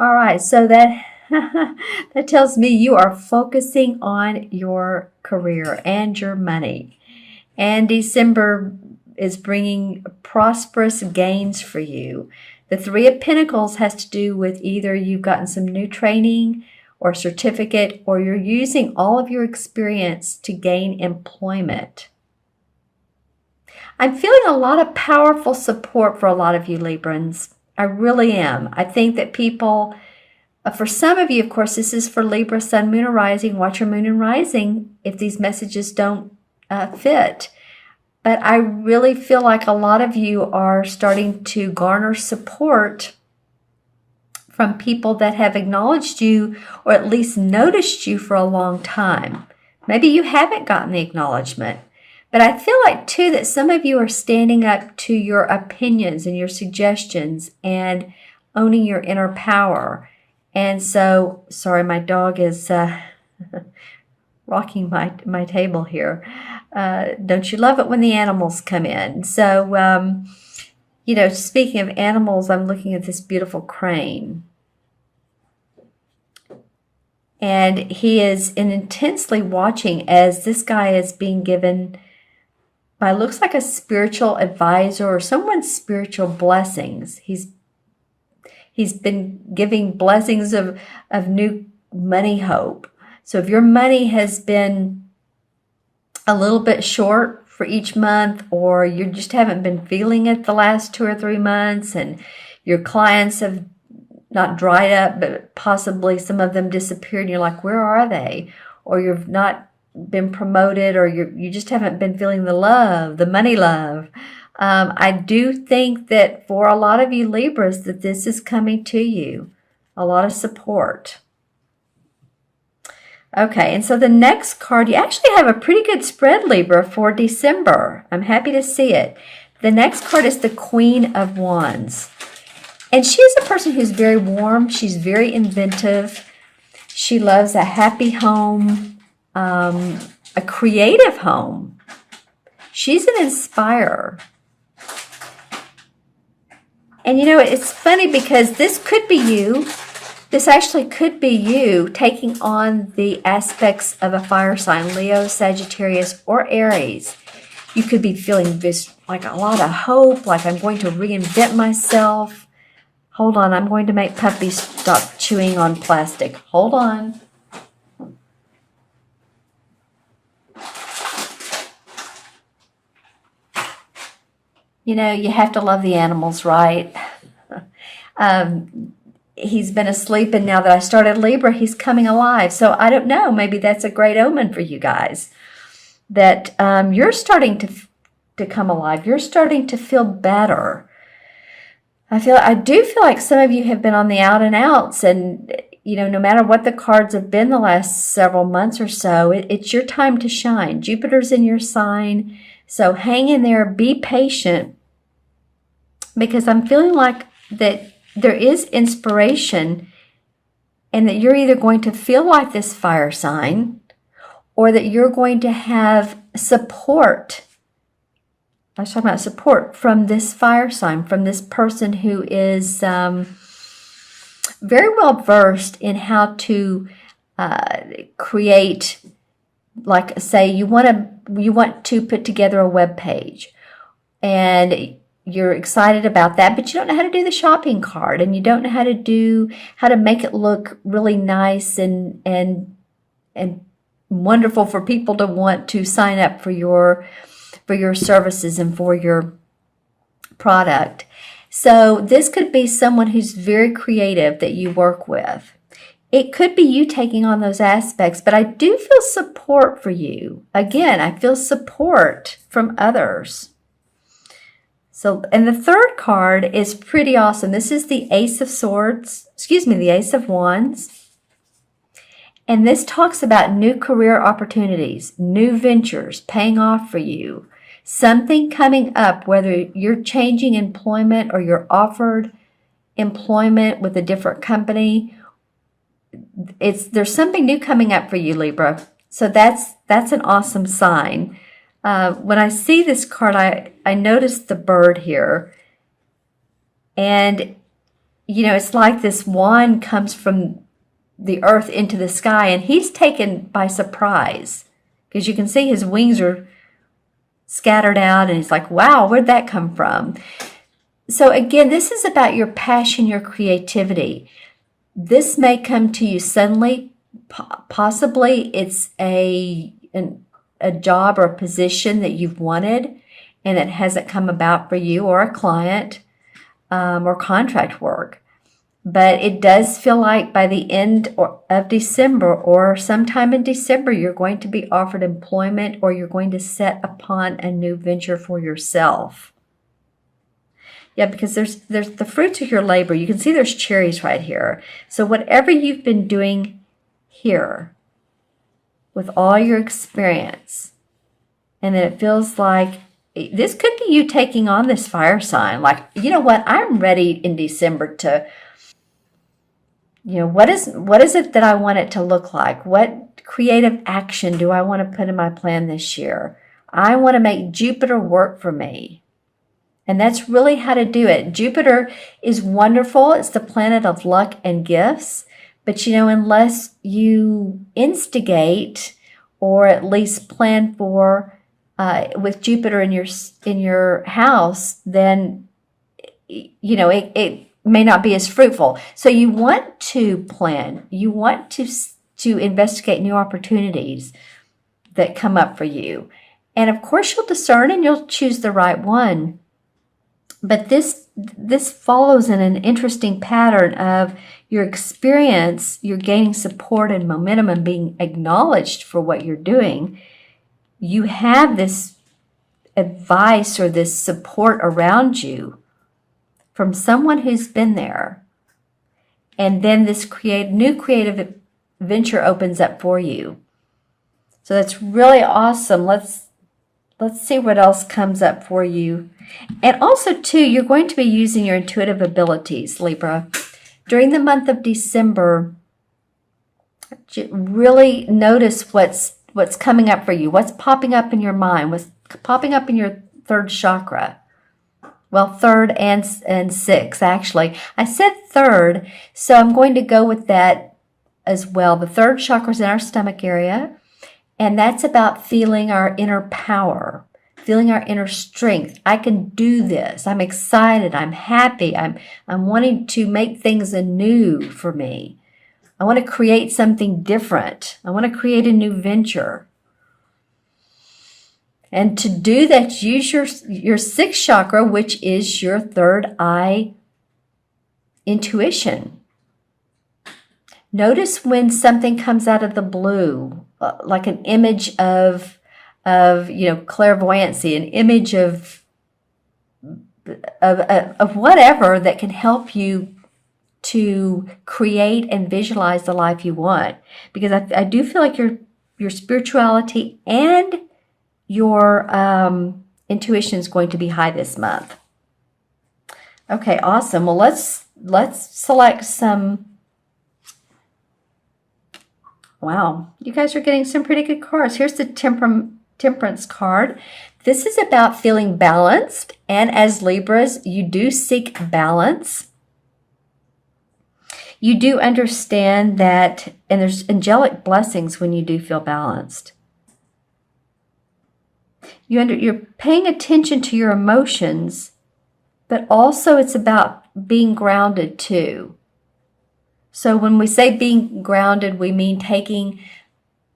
All right, so that that tells me you are focusing on your career and your money. And December is bringing prosperous gains for you. The Three of Pentacles has to do with either you've gotten some new training or certificate, or you're using all of your experience to gain employment. I'm feeling a lot of powerful support for a lot of you Librans. I really am. I think that people, for some of you, of course, this is for Libra, Sun, Moon, or Rising. Watch your Moon and Rising if these messages don't fit. But I really feel like a lot of you are starting to garner support from people that have acknowledged you or at least noticed you for a long time. Maybe you haven't gotten the acknowledgement. But I feel like, too, that some of you are standing up to your opinions and your suggestions and owning your inner power. And so, sorry, my dog is rocking my table here. Don't you love it when the animals come in? So, speaking of animals, I'm looking at this beautiful crane. And he is intensely watching as this guy is being given by looks like a spiritual advisor or someone's spiritual blessings. He's been giving blessings of new money hope. So if your money has been a little bit short for each month, or you just haven't been feeling it the last 2 or 3 months, and your clients have not dried up, but possibly some of them disappeared, and you're like, where are they? Or you've not been promoted, or you just haven't been feeling the love, the money love. I do think that for a lot of you Libras that this is coming to you. A lot of support. Okay, and so the next card, you actually have a pretty good spread, Libra, for December. I'm happy to see it. The next card is the Queen of Wands. And she's a person who's very warm. She's very inventive. She loves a happy home, a creative home. She's an inspirer. And it's funny because this could be you. This actually could be you taking on the aspects of a fire sign, Leo, Sagittarius, or Aries. You could be feeling this like a lot of hope, like I'm going to reinvent myself. Hold on, I'm going to make Puppy stop chewing on plastic. Hold on. You have to love the animals, right? He's been asleep, and now that I started Libra, he's coming alive. So I don't know, maybe that's a great omen for you guys, that you're starting to come alive. You're starting to feel better. I do feel like some of you have been on the out and outs, and no matter what the cards have been the last several months or so, it's your time to shine. Jupiter's in your sign, so hang in there, be patient, because I'm feeling like that there is inspiration, and that you're either going to feel like this fire sign, or that you're going to have support. I was talking about support from this fire sign, from this person who is very well versed in how to create, like, say you want to put together a web page, and you're excited about that, but you don't know how to do the shopping cart, and you don't know how to make it look really nice and wonderful for people to want to sign up for your services and for your product. So this could be someone who's very creative that you work with. It could be you taking on those aspects, but I do feel support for you. Again, I feel support from others. So, and the third card is pretty awesome. This is the Ace of Wands. And this talks about new career opportunities, new ventures paying off for you. Something coming up, whether you're changing employment or you're offered employment with a different company. There's something new coming up for you, Libra. So that's an awesome sign. When I see this card, I noticed the bird here. And, you know, it's like this wand comes from the earth into the sky, and he's taken by surprise because you can see his wings are scattered out, and he's like, wow, where'd that come from? So again, this is about your passion, your creativity. This may come to you suddenly. Possibly it's a job or a position that you've wanted and it hasn't come about for you, or a client, or contract work. But it does feel like by the end of December or sometime in December, you're going to be offered employment, or you're going to set upon a new venture for yourself. Yeah, because there's the fruits of your labor. You can see there's cherries right here. So whatever you've been doing here with all your experience, and then it feels like this could be you taking on this fire sign. Like, you know what? I'm ready in December to, you know, what is it that I want it to look like? What creative action do I want to put in my plan this year? I want to make Jupiter work for me. And that's really how to do it. Jupiter is wonderful. It's the planet of luck and gifts. But, you know, unless you instigate or at least plan for, with Jupiter in your house, then, you know, it may not be as fruitful. So you want to plan. You want to investigate new opportunities that come up for you. And of course, you'll discern and you'll choose the right one. But this follows in an interesting pattern of your experience. You're gaining support and momentum and being acknowledged for what you're doing. You have this advice or this support around you from someone who's been there. And then this new creative venture opens up for you. So that's really awesome. Let's see what else comes up for you. And also, too, you're going to be using your intuitive abilities, Libra. During the month of December, really notice what's coming up for you, what's popping up in your mind, what's popping up in your third chakra. Well, third and sixth, actually. I said third, so I'm going to go with that as well. The third chakra is in our stomach area, and that's about feeling our inner power, feeling our inner strength. I can do this. I'm excited. I'm happy. I'm wanting to make things anew for me. I want to create something different. I want to create a new venture. And to do that, use your sixth chakra, which is your third eye intuition. Notice when something comes out of the blue, like an image of clairvoyancy, an image of whatever that can help you to create and visualize the life you want. Because I do feel like your spirituality and your intuition is going to be high this month. Okay, awesome. Well, let's select some. Wow, you guys are getting some pretty good cards. Here's the Temperance card. This is about feeling balanced, and as Libras, you do seek balance. You do understand that, and there's angelic blessings when you do feel balanced. You're paying attention to your emotions, but also it's about being grounded too. So when we say being grounded, we mean taking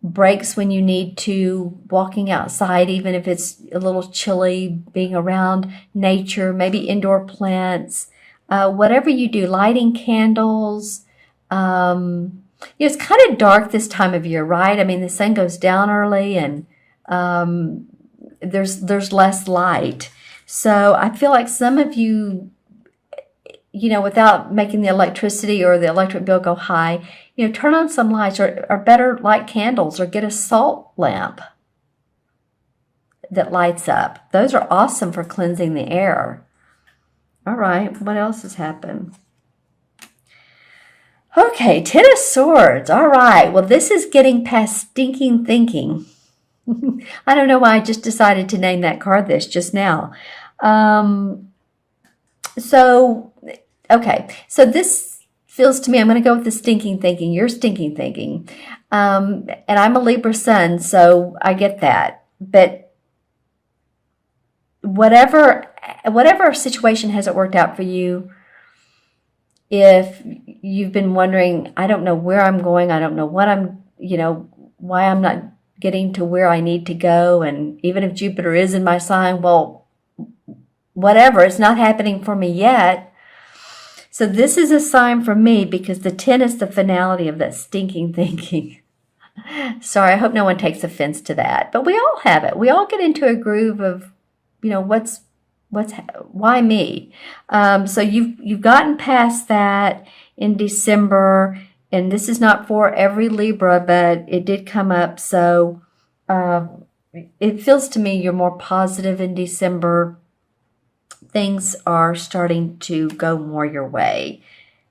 breaks when you need to, walking outside, even if it's a little chilly, being around nature, maybe indoor plants, whatever you do, lighting candles. It's kind of dark this time of year, right? I mean, the sun goes down early and there's less light. So I feel like some of you, without making the electricity or the electric bill go high, turn on some lights or better light candles or get a salt lamp that lights up. Those are awesome for cleansing the air. All right, what else has happened? Okay, Ten of Swords. All right, well, this is getting past stinking thinking. I don't know why I just decided to name that card this just now. So Okay, so this feels to me, I'm going to go with the stinking thinking. You're stinking thinking. And I'm a Libra sun, so I get that. But whatever situation hasn't worked out for you, if you've been wondering, I don't know where I'm going, I don't know what why I'm not getting to where I need to go, and even if Jupiter is in my sign, well, whatever, it's not happening for me yet. So this is a sign for me because the 10 is the finality of that stinking thinking. Sorry, I hope no one takes offense to that. But we all have it. We all get into a groove of, why me? So you've gotten past that in December, and this is not for every Libra, but it did come up. So it feels to me you're more positive in December. Things are starting to go more your way,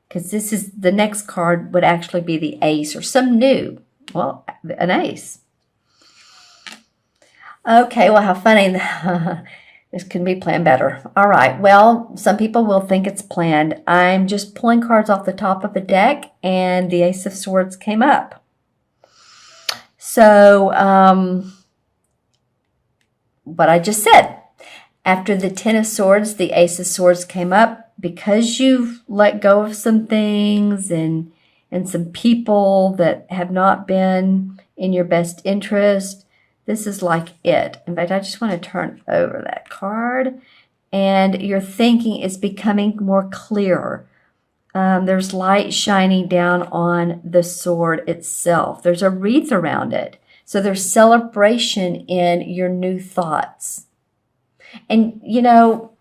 because this is the next card would actually be the ace or some new, well, an ace. Okay, well, how funny. This couldn't be planned better. All right, well, some people will think it's planned. I'm just pulling cards off the top of a deck, and the Ace of Swords came up. So what I just said. After the 10 of Swords, the Ace of Swords came up. Because you've let go of some things and some people that have not been in your best interest, this is like it. In fact, I just want to turn over that card. And your thinking is becoming more clear. There's light shining down on the sword itself. There's a wreath around it. So there's celebration in your new thoughts. And,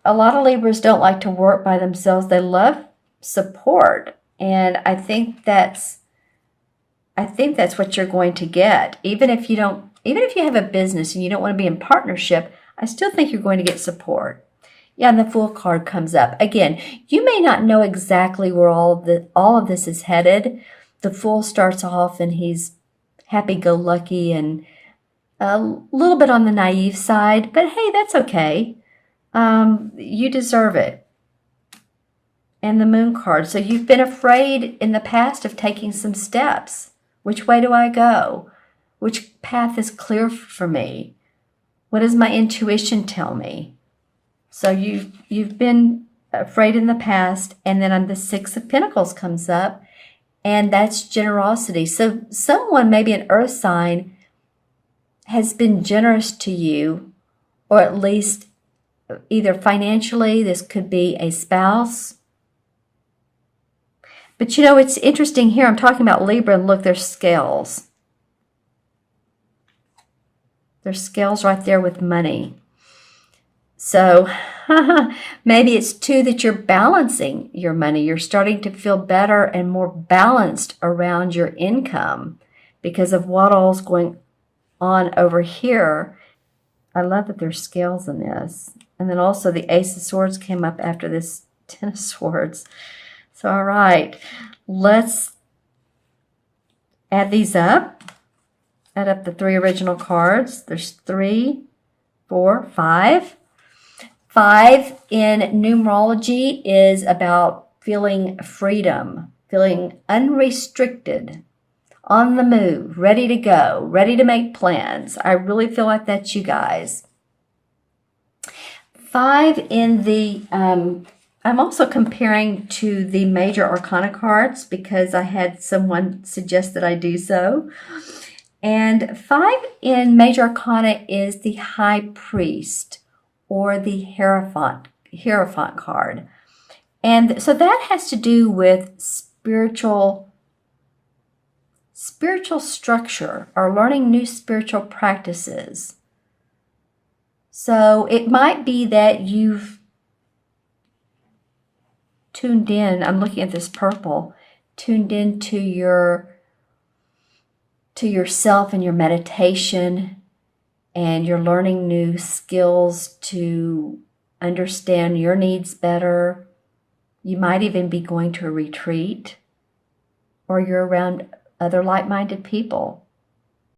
a lot of Libras don't like to work by themselves. They love support. And I think that's what you're going to get. Even if you have a business and you don't want to be in partnership, I still think you're going to get support. Yeah, and the Fool card comes up. Again, you may not know exactly where all of this is headed. The Fool starts off and he's happy-go-lucky and a little bit on the naive side, but hey, that's okay. You deserve it. And the Moon card. So you've been afraid in the past of taking some steps. Which way do I go? Which path is clear for me? What does my intuition tell me? So you've been afraid in the past, and then on the Six of Pentacles comes up, and that's generosity. So someone, maybe an earth sign, has been generous to you, or at least either financially. This could be a spouse. But it's interesting here. I'm talking about Libra, and look, there's scales. There's scales right there with money. So maybe it's too that you're balancing your money. You're starting to feel better and more balanced around your income because of what all's going on over here. I love that there's scales in this. And then also the Ace of Swords came up after this 10 of Swords. So, all right, let's add these up. Add up the 3 original cards. There's 3, 4, 5. 5 in numerology is about feeling freedom, feeling unrestricted, on the move, ready to go, ready to make plans. I really feel like that's you guys. 5 in the, I'm also comparing to the major arcana cards because I had someone suggest that I do so. And 5 in major arcana is the High Priest or the Hierophant card. And so that has to do with spiritual structure or learning new spiritual practices. So it might be that you've tuned in, I'm looking at this purple, tuned into yourself and your meditation, and you're learning new skills to understand your needs better. You might even be going to a retreat, or you're around other like-minded people.